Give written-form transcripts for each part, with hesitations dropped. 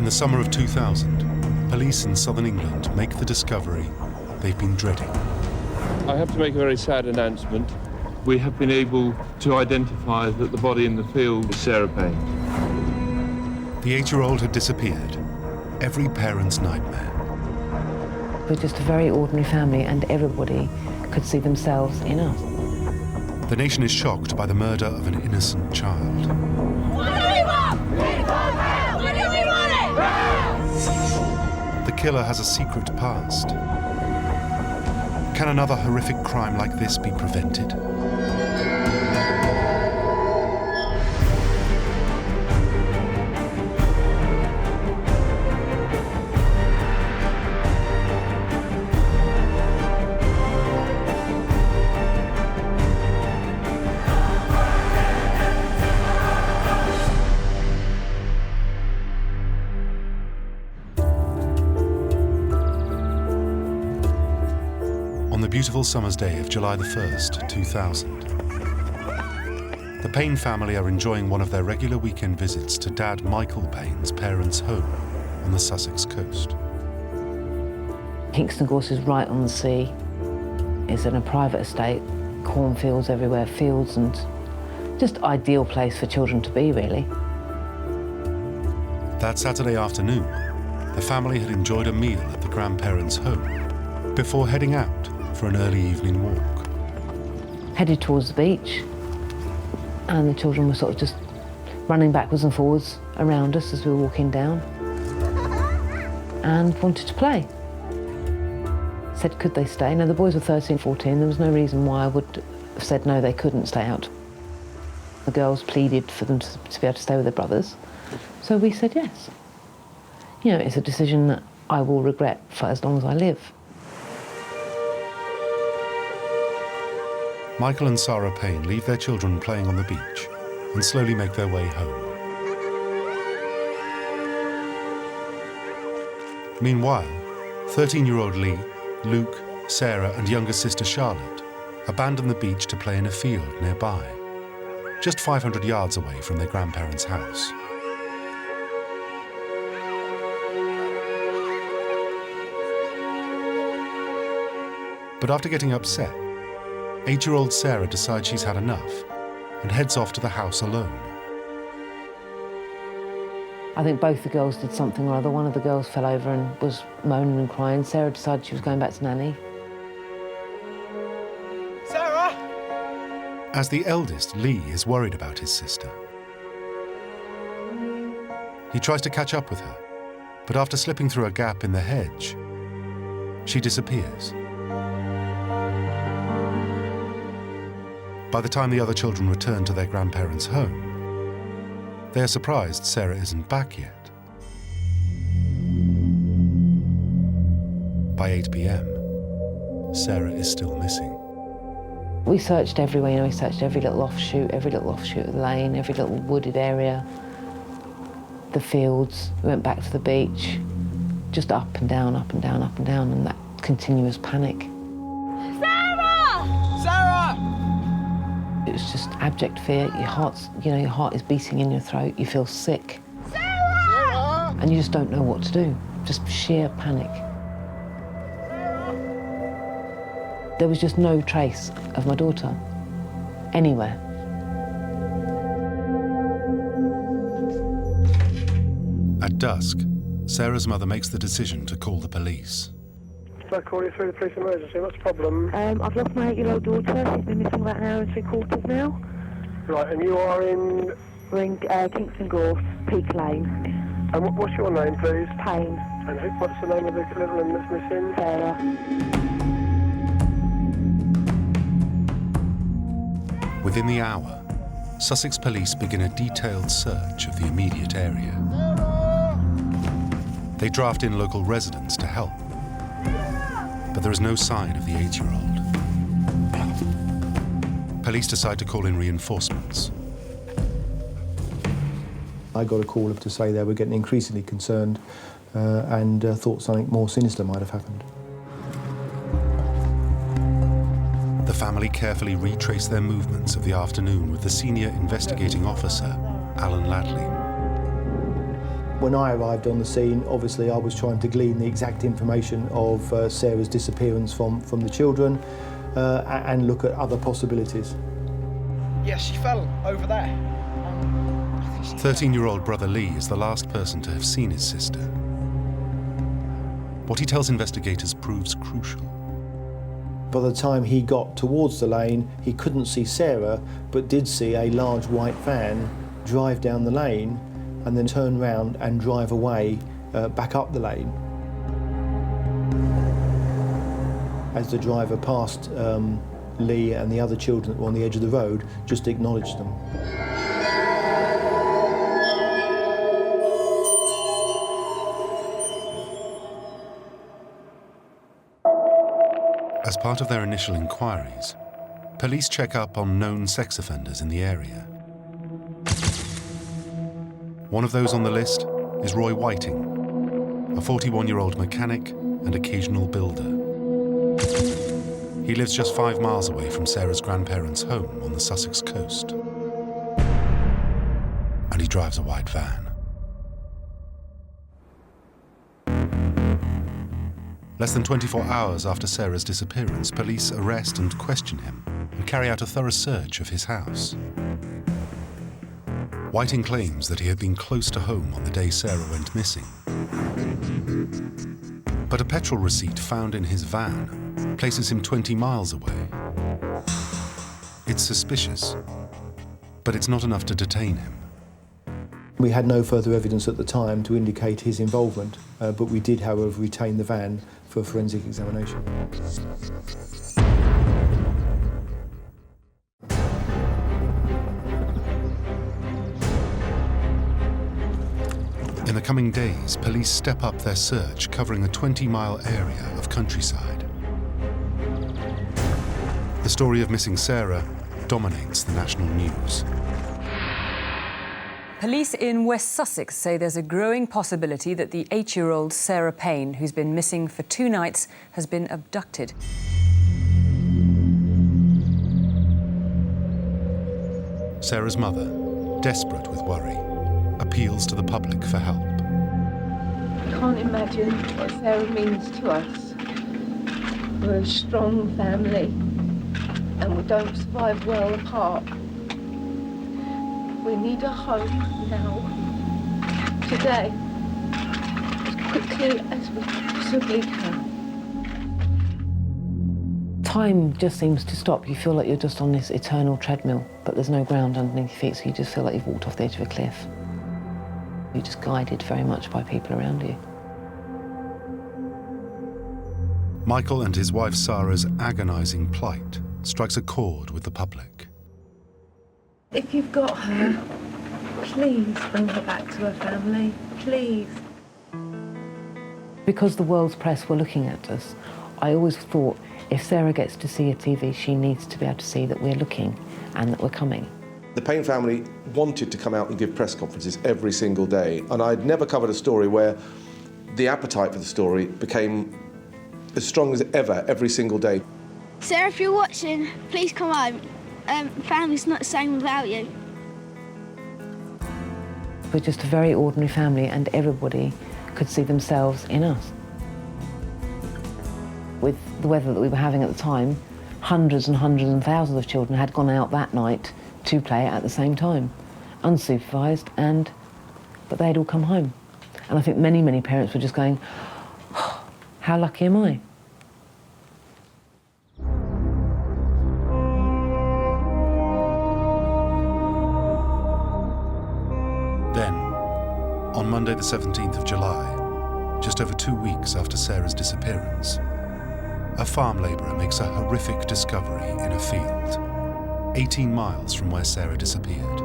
the summer of 2000, police in southern England make the discovery they've been dreading. I have to make a very sad announcement. We have been able to identify that the body in the field is Sarah Payne. The 8-year-old had disappeared. Every parent's nightmare. We're just a very ordinary family and everybody could see themselves in us. The nation is shocked by the murder of an innocent child. What do we want? We want help! What do we want it? The killer has a secret past. Can another horrific crime like this be prevented? On the beautiful summer's day of July the 1st, 2000, the Payne family are enjoying one of their regular weekend visits to Dad Michael Payne's parents' home on the Sussex coast. Kingston Gorse is right on the sea. It's in a private estate, cornfields everywhere, fields, and just ideal place for children to be, really. That Saturday afternoon, the family had enjoyed a meal at the grandparents' home before heading out for an early evening walk. Headed towards the beach, and the children were sort of just running backwards and forwards around us as we were walking down and wanted to play. Said, could they stay? Now, the boys were 13, 14. There was no reason why I would have said no, they couldn't stay out. The girls pleaded for them to be able to stay with their brothers, so we said yes. You know, it's a decision that I will regret for as long as I live. Michael and Sarah Payne leave their children playing on the beach and slowly make their way home. Meanwhile, 13-year-old Lee, Luke, Sarah and younger sister Charlotte abandon the beach to play in a field nearby, just 500 yards away from their grandparents' house. But after getting upset, 8-year-old Sarah decides she's had enough and heads off to the house alone. I think both the girls did something or other. One of the girls fell over and was moaning and crying. Sarah decided she was going back to Nanny. Sarah! As the eldest, Lee is worried about his sister. He tries to catch up with her, but after slipping through a gap in the hedge, she disappears. By the time the other children return to their grandparents' home, they are surprised Sarah isn't back yet. By 8 p.m, Sarah is still missing. We searched everywhere, you know, we searched every little offshoot of the lane, every little wooded area, the fields. We went back to the beach, just up and down, up and down, up and down, and that continuous panic. It was just abject fear. Your heart is beating in your throat. You feel sick. Sarah! And you just don't know what to do. Just sheer panic. There was just no trace of my daughter anywhere. At dusk, Sarah's mother makes the decision to call the police. I call you through the police emergency. What's the problem? I've lost my 8-year-old daughter. She's been missing about an hour and 3/4 now. Right, and you are in... We're in Kingston Gorse, Peak Lane. And what's your name, please? Payne. And what's the name of the little one that's missing? Sarah. Within the hour, Sussex police begin a detailed search of the immediate area. They draft in local residents to help, but there is no sign of the 8-year-old. Police decide to call in reinforcements. I got a call to say they were getting increasingly concerned and thought something more sinister might have happened. The family carefully retrace their movements of the afternoon with the senior investigating officer, Alan Ladley. When I arrived on the scene, obviously I was trying to glean the exact information of Sarah's disappearance from the children and look at other possibilities. Yes, she fell over there. 13-year-old brother Lee is the last person to have seen his sister. What he tells investigators proves crucial. By the time he got towards the lane, he couldn't see Sarah, but did see a large white van drive down the lane and then turn round and drive away back up the lane. As the driver passed Lee and the other children that were on the edge of the road, just acknowledged them. As part of their initial inquiries, police check up on known sex offenders in the area. One of those on the list is Roy Whiting, a 41-year-old mechanic and occasional builder. He lives just 5 miles away from Sarah's grandparents' home on the Sussex coast. And he drives a white van. Less than 24 hours after Sarah's disappearance, police arrest and question him and carry out a thorough search of his house. Whiting claims that he had been close to home on the day Sarah went missing. But a petrol receipt found in his van places him 20 miles away. It's suspicious, but it's not enough to detain him. We had no further evidence at the time to indicate his involvement, but we did, however, retain the van for forensic examination. In the coming days, police step up their search, covering a 20-mile area of countryside. The story of missing Sarah dominates the national news. Police in West Sussex say there's a growing possibility that the 8-year-old Sarah Payne, who's been missing for 2 nights, has been abducted. Sarah's mother, desperate with worry, appeals to the public for help. I can't imagine what Sarah means to us. We're a strong family and we don't survive well apart. We need a home now, today, as quickly as we possibly can. Time just seems to stop. You feel like you're just on this eternal treadmill, but there's no ground underneath your feet, so you just feel like you've walked off the edge of a cliff. You're just guided very much by people around you. Michael and his wife Sarah's agonising plight strikes a chord with the public. If you've got her, please bring her back to her family, please. Because the world's press were looking at us, I always thought if Sarah gets to see a TV, she needs to be able to see that we're looking and that we're coming. The Payne family wanted to come out and give press conferences every single day, and I'd never covered a story where the appetite for the story became as strong as ever every single day. Sarah, if you're watching, please come home. Family's not the same without you. We're just a very ordinary family and everybody could see themselves in us. With the weather that we were having at the time, hundreds and hundreds and thousands of children had gone out that night to play at the same time, unsupervised, but they'd all come home. And I think many, many parents were just going, oh, how lucky am I? Then, on Monday the 17th of July, just over 2 weeks after Sarah's disappearance, a farm labourer makes a horrific discovery in a field, 18 miles from where Sarah disappeared.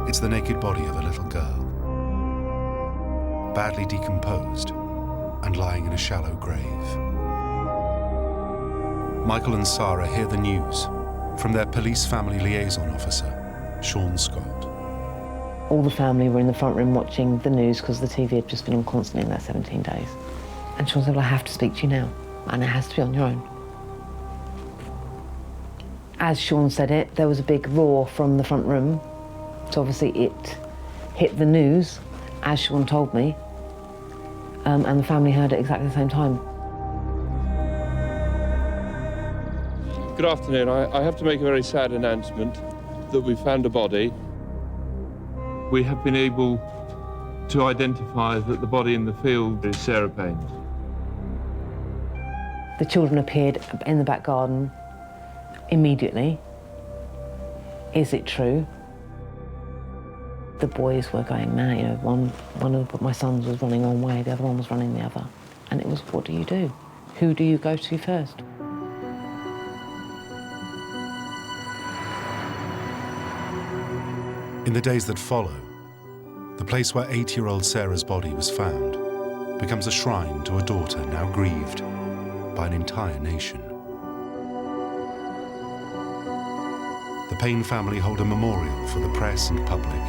It's the naked body of a little girl, badly decomposed and lying in a shallow grave. Michael and Sarah hear the news from their police family liaison officer, Sean Scott. All the family were in the front room watching the news because the TV had just been on constantly in that 17 days. And Sean said, well, I have to speak to you now, and it has to be on your own. As Sean said it, there was a big roar from the front room. So obviously it hit the news, as Sean told me, and the family heard at exactly the same time. Good afternoon. I have to make a very sad announcement that we found a body. We have been able to identify that the body in the field is Sarah Payne. The children appeared in the back garden immediately. Is it true? The boys were going mad. You know, one of my sons was running one way, the other one was running the other. And it was, what do you do? Who do you go to first? In the days that follow, the place where 8-year-old Sarah's body was found becomes a shrine to a daughter now grieved by an entire nation. The Payne family hold a memorial for the press and public,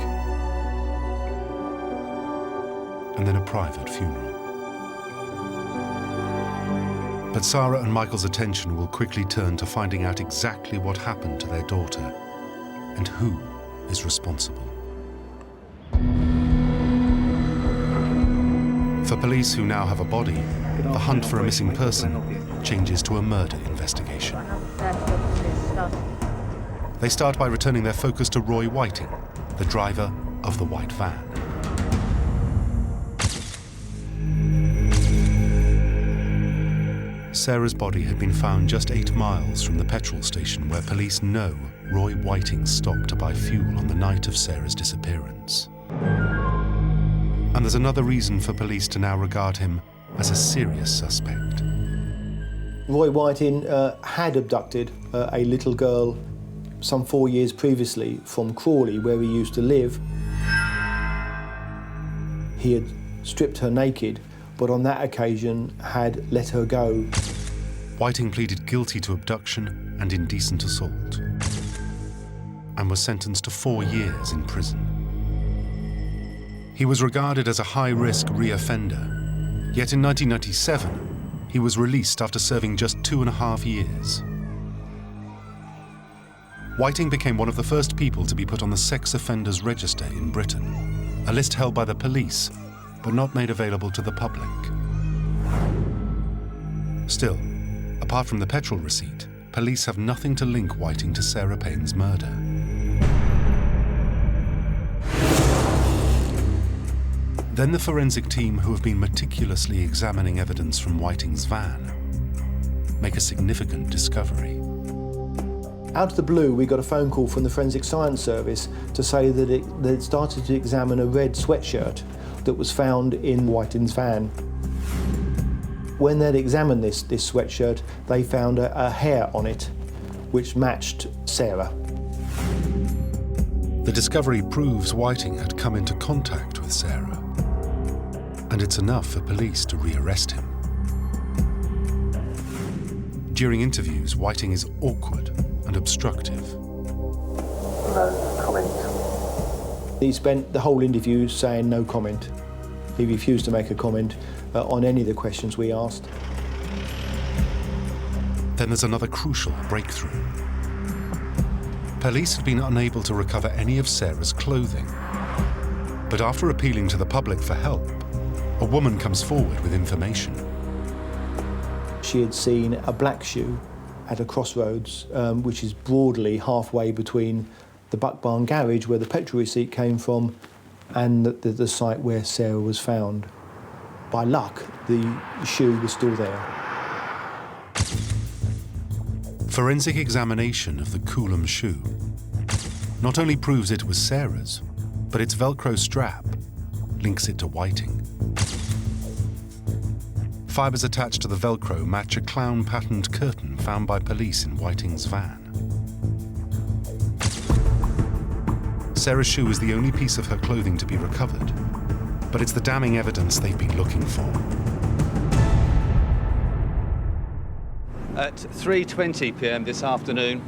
and then a private funeral. But Sarah and Michael's attention will quickly turn to finding out exactly what happened to their daughter and who is responsible. For police who now have a body, the hunt for a missing person changes to a murder investigation. They start by returning their focus to Roy Whiting, the driver of the white van. Sarah's body had been found just 8 miles from the petrol station where police know Roy Whiting stopped to buy fuel on the night of Sarah's disappearance. And there's another reason for police to now regard him as a serious suspect. Roy Whiting had abducted a little girl some 4 years previously from Crawley, where he used to live. He had stripped her naked, but on that occasion had let her go. Whiting pleaded guilty to abduction and indecent assault and was sentenced to 4 years in prison. He was regarded as a high-risk re-offender, yet in 1997, he was released after serving just 2.5 years. Whiting became one of the first people to be put on the Sex Offenders Register in Britain, a list held by the police, but not made available to the public. Still, apart from the petrol receipt, police have nothing to link Whiting to Sarah Payne's murder. Then the forensic team, who have been meticulously examining evidence from Whiting's van, make a significant discovery. Out of the blue, we got a phone call from the Forensic Science Service to say that they'd started to examine a red sweatshirt that was found in Whiting's van. When they'd examined this sweatshirt, they found a hair on it, which matched Sarah. The discovery proves Whiting had come into contact with Sarah, and it's enough for police to rearrest him. During interviews, Whiting is awkward and obstructive. No comment. He spent the whole interview saying no comment. He refused to make a comment on any of the questions we asked. Then there's another crucial breakthrough. Police had been unable to recover any of Sarah's clothing. But after appealing to the public for help, a woman comes forward with information. She had seen a black shoe at a crossroads, which is broadly halfway between the Buck Barn garage, where the petrol receipt came from, and the site where Sarah was found. By luck, the shoe was still there. Forensic examination of the Coulomb shoe not only proves it was Sarah's, but its Velcro strap links it to Whiting. Fibres attached to the Velcro match a clown-patterned curtain found by police in Whiting's van. Sarah's shoe is the only piece of her clothing to be recovered, but it's the damning evidence they've been looking for. At 3:20 p.m. this afternoon,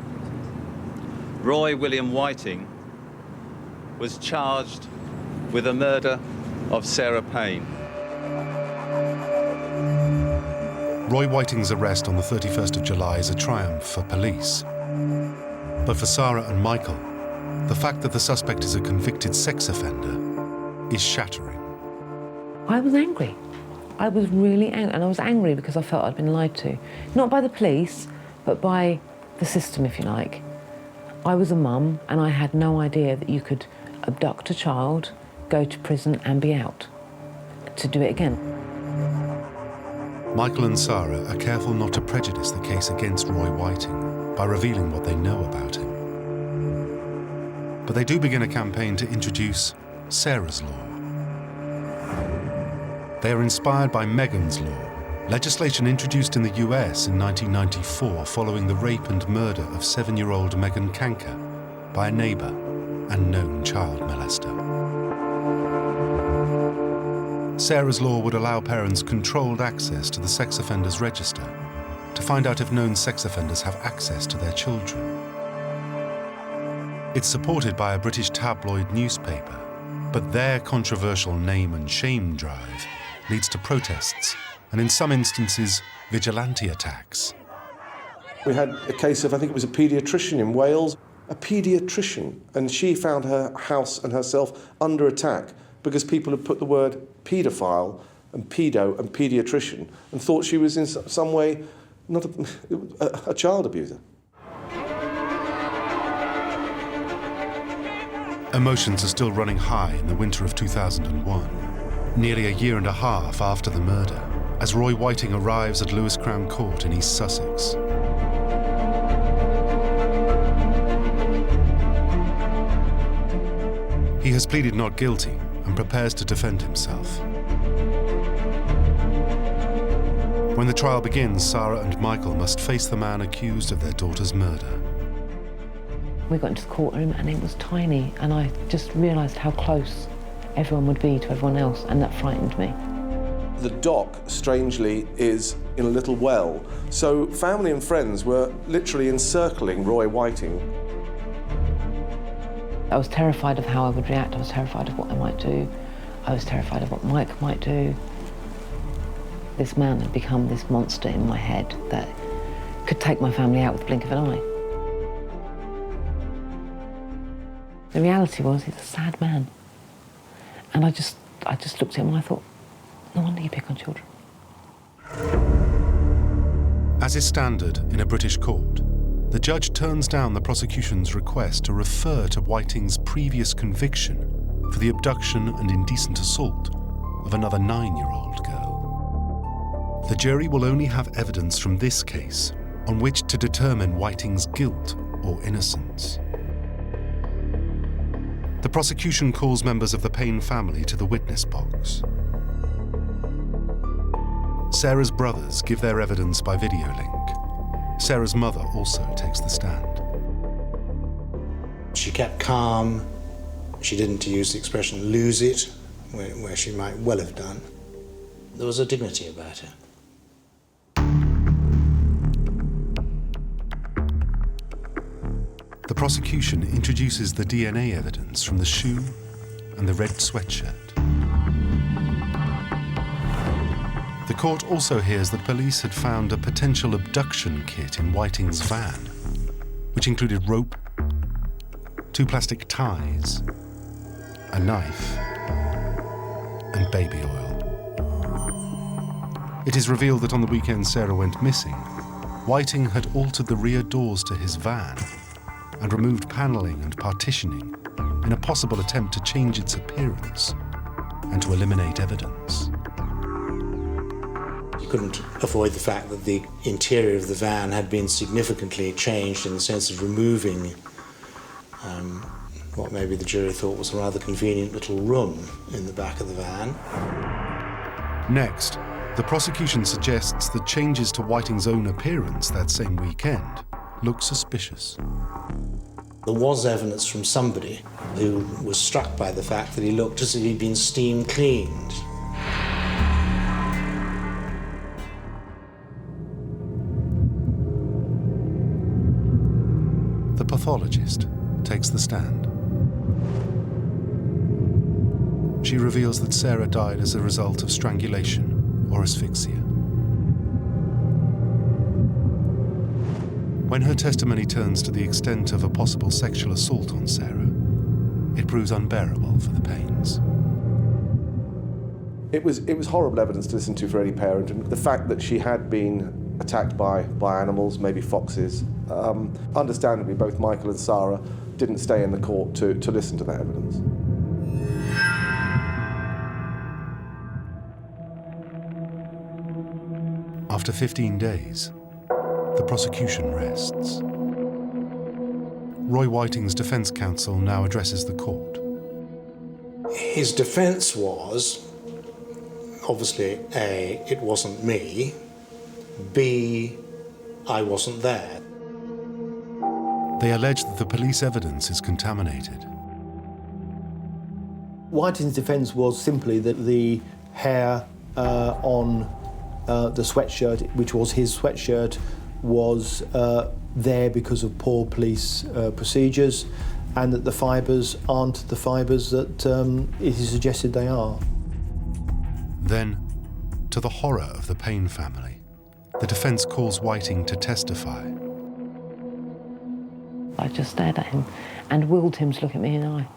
Roy William Whiting was charged with the murder of Sarah Payne. Roy Whiting's arrest on the 31st of July is a triumph for police. But for Sarah and Michael, the fact that the suspect is a convicted sex offender is shattering. I was angry. I was really angry, and I was angry because I felt I'd been lied to. Not by the police, but by the system, if you like. I was a mum, and I had no idea that you could abduct a child, go to prison and be out, to do it again. Michael and Sarah are careful not to prejudice the case against Roy Whiting by revealing what they know about him. But they do begin a campaign to introduce Sarah's Law. They are inspired by Megan's Law, legislation introduced in the US in 1994 following the rape and murder of 7-year-old Megan Kanker by a neighbour and known child molester. Sarah's Law would allow parents controlled access to the sex offenders register to find out if known sex offenders have access to their children. It's supported by a British tabloid newspaper, but their controversial name and shame drive leads to protests and, in some instances, vigilante attacks. We had a case of, I think it was a paediatrician in Wales, a paediatrician, and she found her house and herself under attack because people had put the word paedophile and pedo and paediatrician and thought she was in some way not a child abuser. Emotions are still running high in the winter of 2001, nearly a year and a half after the murder, as Roy Whiting arrives at Lewis Crown Court in East Sussex. He has pleaded not guilty and prepares to defend himself. When the trial begins, Sarah and Michael must face the man accused of their daughter's murder. We got into the courtroom and it was tiny, and I just realised how close everyone would be to everyone else, and that frightened me. The dock, strangely, is in a little well, so family and friends were literally encircling Roy Whiting. I was terrified of how I would react. I was terrified of what I might do. I was terrified of what Mike might do. This man had become this monster in my head that could take my family out with the blink of an eye. The reality was, he's a sad man. And I just looked at him and I thought, no wonder you pick on children. As is standard in a British court, the judge turns down the prosecution's request to refer to Whiting's previous conviction for the abduction and indecent assault of another 9-year-old girl. The jury will only have evidence from this case on which to determine Whiting's guilt or innocence. The prosecution calls members of the Payne family to the witness box. Sarah's brothers give their evidence by video link. Sarah's mother also takes the stand. She kept calm. She didn't, to use the expression, lose it, where she might well have done. There was a dignity about her. The prosecution introduces the DNA evidence from the shoe and the red sweatshirt. The court also hears that police had found a potential abduction kit in Whiting's van, which included rope, 2 plastic ties, a knife, and baby oil. It is revealed that on the weekend Sarah went missing, Whiting had altered the rear doors to his van and removed panelling and partitioning in a possible attempt to change its appearance and to eliminate evidence. You couldn't avoid the fact that the interior of the van had been significantly changed in the sense of removing what maybe the jury thought was a rather convenient little room in the back of the van. Next, the prosecution suggests that changes to Whiting's own appearance that same weekend look suspicious. There was evidence from somebody who was struck by the fact that he looked as if he'd been steam cleaned. The pathologist takes the stand. She reveals that Sarah died as a result of strangulation or asphyxia. When her testimony turns to the extent of a possible sexual assault on Sarah, it proves unbearable for the Paynes. It was horrible evidence to listen to for any parent, and the fact that she had been attacked by animals, maybe foxes. Understandably, both Michael and Sarah didn't stay in the court to listen to that evidence. After 15 days, the prosecution rests. Roy Whiting's defence counsel now addresses the court. His defence was, obviously, A, it wasn't me, B, I wasn't there. They allege that the police evidence is contaminated. Whiting's defence was simply that the hair on the sweatshirt, which was his sweatshirt, was there because of poor police procedures, and that the fibres aren't the fibres that it is suggested they are. Then, to the horror of the Payne family, the defence calls Whiting to testify. I just stared at him and willed him to look at me in the eye.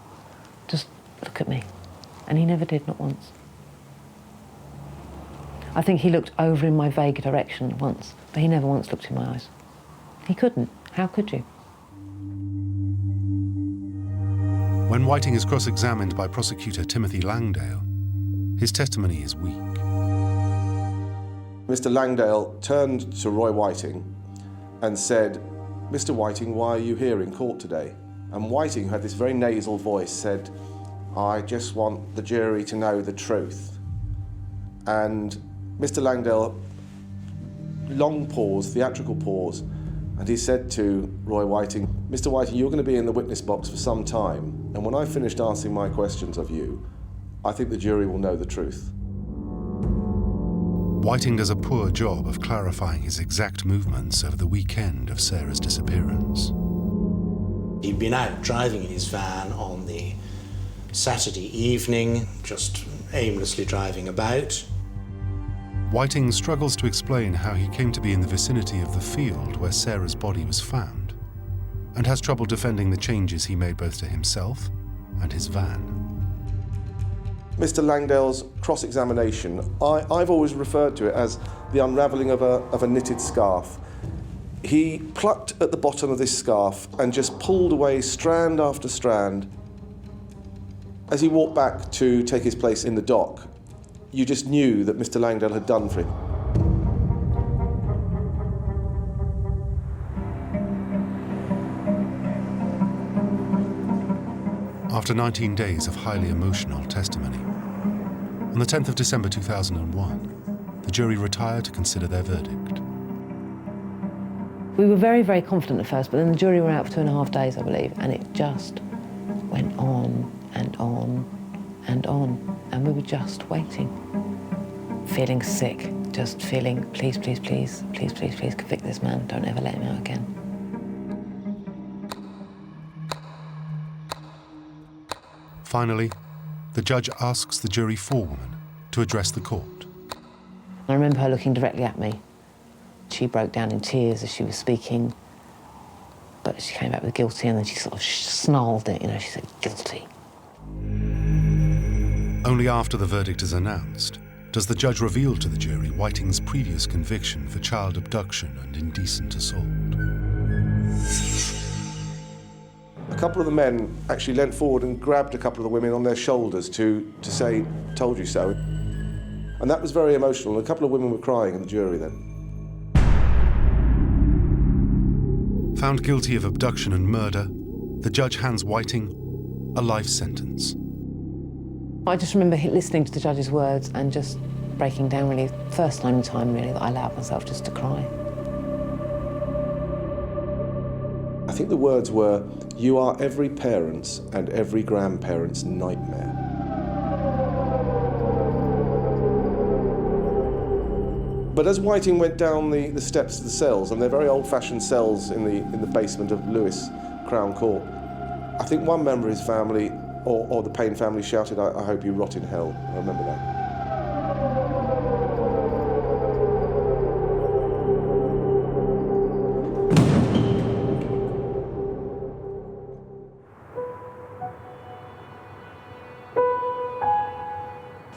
Just look at me. And he never did, not once. I think he looked over in my vague direction once, but he never once looked in my eyes. He couldn't. How could you? When Whiting is cross-examined by prosecutor Timothy Langdale, his testimony is weak. Mr. Langdale turned to Roy Whiting and said, "Mr. Whiting, why are you here in court today?" And Whiting, who had this very nasal voice, said, "I just want the jury to know the truth." And Mr. Langdale, long pause, theatrical pause, and he said to Roy Whiting, "Mr. Whiting, you're going to be in the witness box for some time, and when I've finished answering my questions of you, I think the jury will know the truth." Whiting does a poor job of clarifying his exact movements over the weekend of Sarah's disappearance. He'd been out driving in his van on the Saturday evening, just aimlessly driving about. Whiting struggles to explain how he came to be in the vicinity of the field where Sarah's body was found, and has trouble defending the changes he made both to himself and his van. Mr. Langdale's cross-examination, I've always referred to it as the unravelling of a knitted scarf. He plucked at the bottom of this scarf and just pulled away strand after strand. As he walked back to take his place in the dock, you just knew that Mr. Langdale had done for him. After 19 days of highly emotional testimony, on the 10th of December 2001, the jury retired to consider their verdict. We were very, very confident at first, but then the jury were out for 2.5 days, I believe, and it just went on and on and on, and we were just waiting. Feeling sick, just feeling, please, please, please, please, please, please convict this man, don't ever let him out again. Finally, the judge asks the jury forewoman to address the court. I remember her looking directly at me. She broke down in tears as she was speaking, but she came back with guilty, and then she sort of snarled it, she said, guilty. Only after the verdict is announced does the judge reveal to the jury Whiting's previous conviction for child abduction and indecent assault. A couple of the men actually leant forward and grabbed a couple of the women on their shoulders to say, "Told you so." And that was very emotional. A couple of women were crying in the jury then. Found guilty of abduction and murder, the judge hands Whiting a life sentence. I just remember listening to the judge's words and just breaking down, really. First time really that I allowed myself just to cry. I think the words were, "You are every parent's and every grandparent's nightmare." But as Whiting went down the steps of the cells, and they're very old-fashioned cells in the basement of Lewes Crown Court, I think one member of his family, or the Payne family, shouted, I hope you rot in hell." I remember that.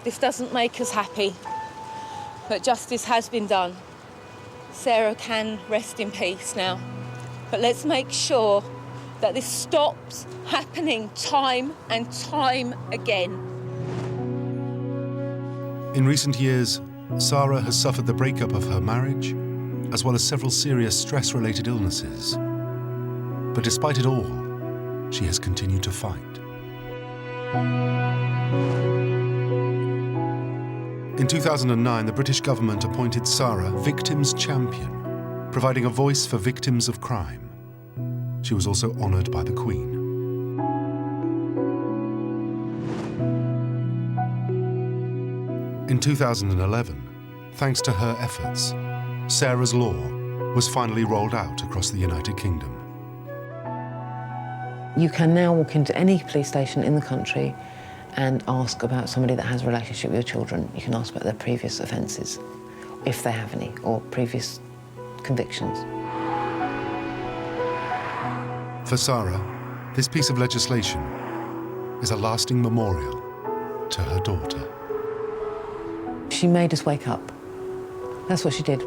This doesn't make us happy, but justice has been done. Sarah can rest in peace now. But let's make sure that this stops happening time and time again. In recent years, Sarah has suffered the breakup of her marriage, as well as several serious stress-related illnesses. But despite it all, she has continued to fight. In 2009, the British government appointed Sarah Victims Champion, providing a voice for victims of crime. She was also honoured by the Queen. In 2011, thanks to her efforts, Sarah's Law was finally rolled out across the United Kingdom. You can now walk into any police station in the country and ask about somebody that has a relationship with your children. You can ask about their previous offences, if they have any, or previous convictions. For Sarah, this piece of legislation is a lasting memorial to her daughter. She made us wake up. That's what she did.